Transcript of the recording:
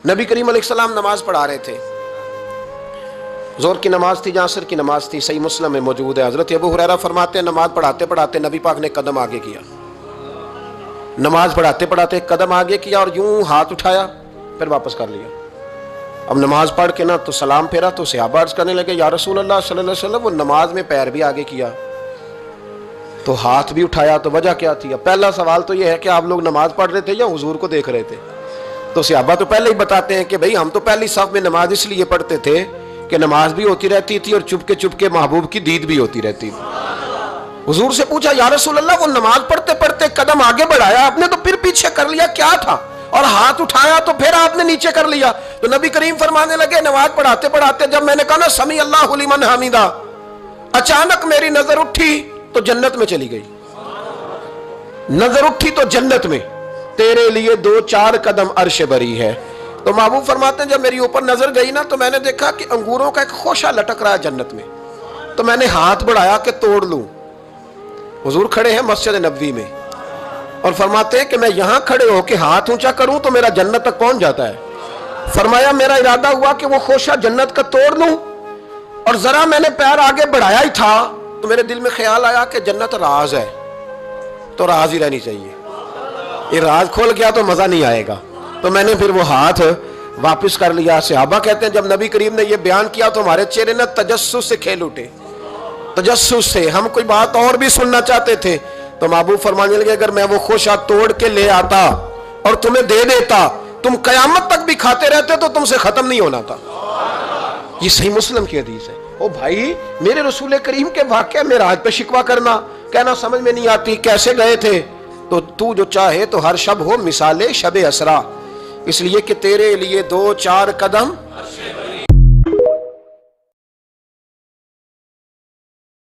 نبی کریم علیہ السلام نماز پڑھا رہے تھے، ظہر کی نماز تھی یا عصر کی نماز تھی، صحیح مسلم میں موجود ہے۔ حضرت ابو ہریرہ فرماتے ہیں نماز پڑھاتے پڑھاتے نبی پاک نے قدم آگے کیا، نماز پڑھاتے پڑھاتے قدم آگے کیا اور یوں ہاتھ اٹھایا پھر واپس کر لیا۔ اب نماز پڑھ کے نا تو سلام پھیرا تو صحابہ عرض کرنے لگے یا رسول اللہ صلی اللہ علیہ وسلم وہ نماز میں پیر بھی آگے کیا تو ہاتھ بھی اٹھایا، تو وجہ کیا تھی؟ پہلا سوال تو یہ ہے کہ آپ لوگ نماز پڑھ رہے تھے یا حضور کو دیکھ رہے تھے؟ تو صحابہ تو پہلے ہی بتاتے ہیں کہ بھئی ہم تو پہلی صف میں نماز اس لیے پڑھتے تھے کہ نماز بھی ہوتی رہتی تھی اور چپ کے محبوب کی دید بھی ہوتی رہتی تھی۔ حضور سے پوچھا یا رسول اللہ وہ نماز پڑھتے پڑھتے قدم آگے بڑھایا آپ نے تو پھر پیچھے کر لیا، کیا تھا؟ اور ہاتھ اٹھایا تو پھر آپ نے نیچے کر لیا۔ تو نبی کریم فرمانے لگے نماز پڑھاتے پڑھاتے جب میں نے کہا نا سمی اللہ لمن حمیدہ، اچانک میری نظر اٹھی تو جنت میں چلی گئی، نظر اٹھی تو جنت میں، تیرے لیے 2-4 قدم عرش بری ہے۔ تو محبوب فرماتے ہیں جب میری اوپر نظر گئی نا تو میں نے دیکھا کہ انگوروں کا ایک خوشہ لٹک رہا ہے جنت میں، تو میں نے ہاتھ بڑھایا کہ توڑ لوں۔ حضور کھڑے ہیں مسجد نبوی میں اور فرماتے ہیں کہ میں یہاں کھڑے ہو کے ہاتھ اونچا کروں تو میرا جنت تک پہنچ جاتا ہے۔ فرمایا میرا ارادہ ہوا کہ وہ خوشہ جنت کا توڑ لوں، اور ذرا میں نے پیر آگے بڑھایا ہی تھا تو میرے دل میں خیال آیا کہ جنت راز ہے تو راز ہی رہنی چاہیے، یہ راز کھول گیا تو مزہ نہیں آئے گا، تو میں نے پھر وہ ہاتھ واپس کر لیا۔ صحابہ کہتے ہیں جب نبی کریم نے یہ بیان کیا تو ہمارے چہرے نے تجسس سے کھیل اٹھے، تجسس سے ہم کوئی بات اور بھی سننا چاہتے تھے۔ تو محبوب فرمانے لگے اگر میں وہ خوشہ توڑ کے لے آتا اور تمہیں دے دیتا تم قیامت تک بھی کھاتے رہتے تو تم سے ختم نہیں ہونا تھا۔ یہ صحیح مسلم کی حدیث ہے۔ او بھائی میرے رسول کریم کے واقعہ معراج پہ شکوہ کرنا، کہنا سمجھ میں نہیں آتی کیسے گئے تھے، تو جو چاہے تو ہر شب ہو مثال شب اسرا، اس لیے کہ تیرے لیے 2-4 قدم